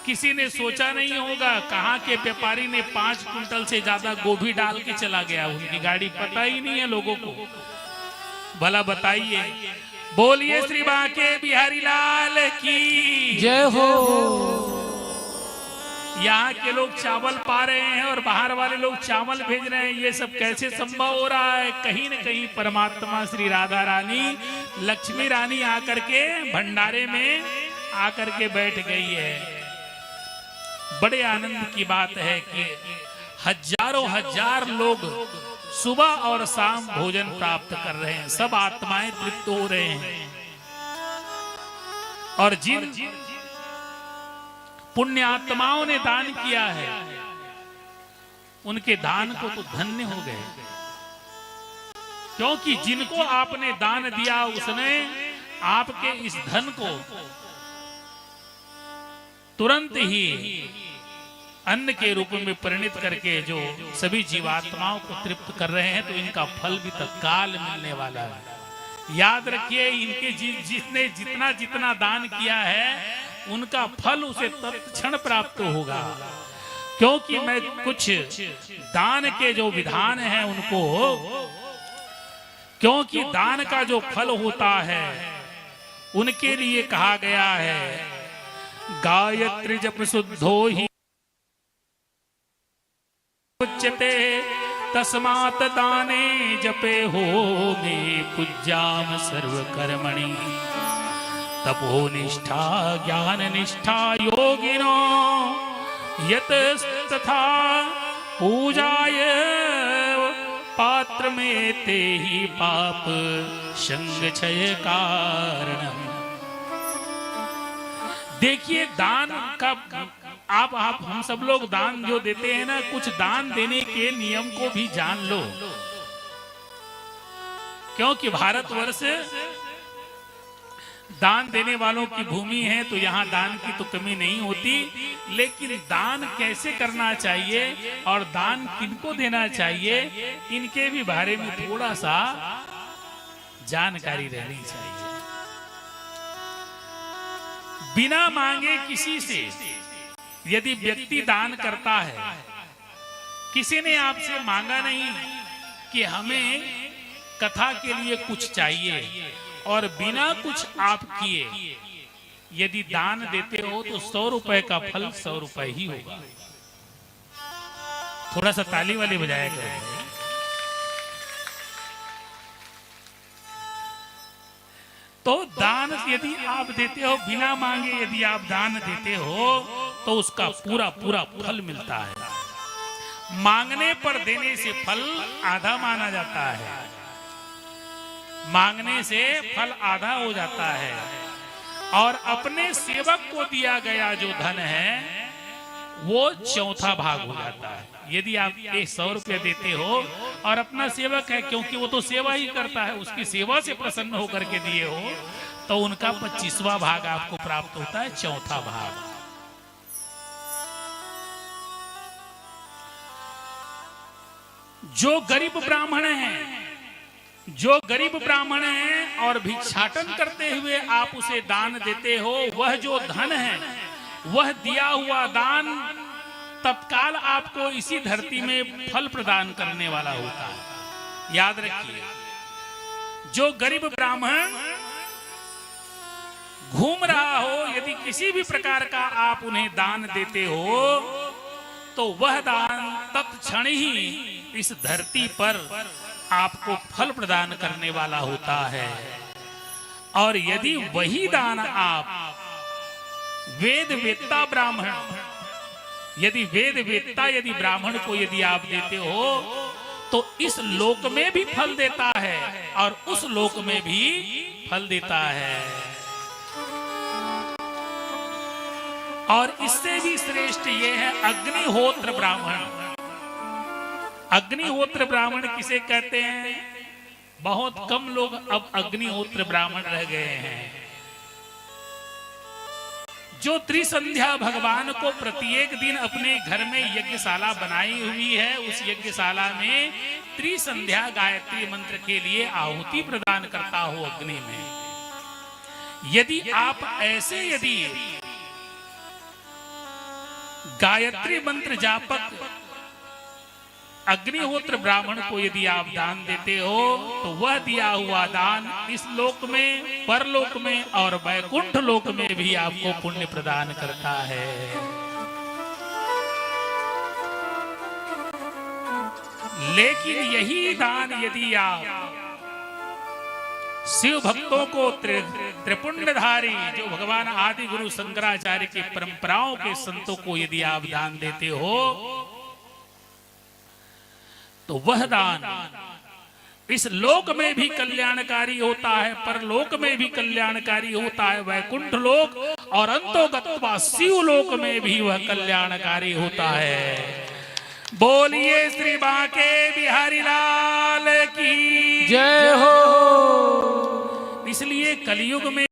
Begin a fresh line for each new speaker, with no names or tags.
किसी ने सोचा नहीं होगा कहाँ के व्यापारी ने 5 कुंटल से ज्यादा गोभी डाल के चला गया, उनकी गाड़ी पता ही नहीं है लोगों को। भला बताइए। बोलिए श्री बांके बिहारी लाल की
जय हो।
यहाँ के लोग चावल पा रहे हैं और बाहर वाले लोग चावल भेज रहे हैं, ये सब कैसे संभव हो रहा है? कहीं न कहीं परमात्मा श्री राधा रानी लक्ष्मी रानी आकर के भंडारे में आकर के बैठ गई है। बड़े आनंद की बात है कि हजारों हजार लोग सुबह और शाम भोजन प्राप्त कर रहे हैं, सब आत्माएं तृप्त हो रहे हैं। और जिन पुण्य आत्माओं ने दान किया है उनके दान को तो धन्य हो गए, क्योंकि जिनको आपने दान दिया उसने आपके इस धन को तुरंत ही अन्न के रूप में परिणित करके जो सभी जीवात्माओं को तृप्त कर रहे हैं, तो इनका फल भी तत्काल मिलने वाला है। याद रखिए, इनके जिसने जितना जितना दान किया है उनका फल उसे तत्क्षण प्राप्त होगा। क्योंकि मैं कुछ दान के जो विधान हैं उनको, क्योंकि दान का जो फल होता है उनके लिए कहा गया है, गायत्री जप शुद्धो ही उच्यते तस्मात् दाने जपे होगे पूज्याम सर्व कर्मणि तपो निष्ठा ज्ञान निष्ठा योगिनो यत तथा पूजाय पात्र में ते ही पाप संग क्षय कारणम। देखिए, दान का आप हम सब लोग दान जो देते हैं ना, कुछ दान देने के नियम को भी जान लो। क्योंकि भारतवर्ष दान देने वालों की भूमि है, तो यहाँ दान की तो कमी नहीं होती। लेकिन दान कैसे करना चाहिए और दान किनको देना चाहिए, इनके भी बारे में थोड़ा सा जानकारी रहनी चाहिए। बिना मांगे किसी से यदि व्यक्ति दान करता है, किसी ने आपसे मांगा नहीं कि हमें कथा के लिए कुछ चाहिए, और बिना कुछ आप किए यदि दान देते हो तो 100 रुपए का फल 100 रुपए ही होगा। थोड़ा सा ताली वाली बजाया करें। तो दान यदि आप देते हो, बिना मांगे यदि आप दान देते हो तो उसका पूरा पूरा फल मिलता है। मांगने पर देने से फल आधा माना जाता है, मांगने से फल आधा हो जाता है। और अपने सेवक को दिया गया जो धन है वो चौथा भाग हो जाता है। यदि आप 100 रुपये देते हो और अपना सेवक है, क्योंकि वो तो सेवा ही करता है, उसकी सेवा से प्रसन्न होकर के दिए हो, तो उनका 25वां भाग आपको प्राप्त होता है, चौथा भाग। जो गरीब ब्राह्मण हैं, जो गरीब ब्राह्मण हैं और भिक्षाटन करते हुए आप उसे दान देते हो, वह जो धन है, वह दिया हुआ दान तत्काल आपको इसी धरती में फल प्रदान करने वाला होता है। याद रखिए, जो गरीब ब्राह्मण घूम रहा हो, यदि किसी भी प्रकार का आप उन्हें दान देते हो तो वह दान तत्क्षण ही इस धरती पर आपको फल प्रदान करने वाला होता है। और यदि वही दान आप वेद वेत्ता ब्राह्मण, यदि वेद वेत्ता यदि ब्राह्मण को यदि आप देते हो तो इस लोक में भी फल देता है और उस लोक में भी फल देता है। और इससे भी श्रेष्ठ ये है अग्निहोत्र ब्राह्मण। अग्निहोत्र ब्राह्मण किसे कहते हैं? बहुत कम लोग अब अग्निहोत्र ब्राह्मण रह गए हैं। जो त्रिसंध्या भगवान को प्रत्येक दिन अपने घर में यज्ञशाला बनाई हुई है, उस यज्ञशाला में त्रिसंध्या गायत्री मंत्र के लिए आहुति प्रदान करता हो अग्नि में। यदि आप ऐसे यदि गायत्री मंत्र जापक अग्निहोत्र ब्राह्मण को यदि आप दान देते हो तो वह दिया हुआ दान इस लोक में, परलोक में और वैकुंठ लोक में भी आपको पुण्य प्रदान करता है। लेकिन यही दान यदि आप शिव भक्तों को त्रिपुण्यधारी जो भगवान आदि गुरु शंकराचार्य की परंपराओं के संतों को यदि आप दान देते हो तो वह दान इस लोक में भी कल्याणकारी होता है, परलोक में भी कल्याणकारी होता है, वैकुंठ लोक और अंतोगत्वा शिव लोक में भी वह कल्याणकारी होता है। बोलिए श्री बांके बिहारी लाल की
जय हो।
इसलिए कलयुग में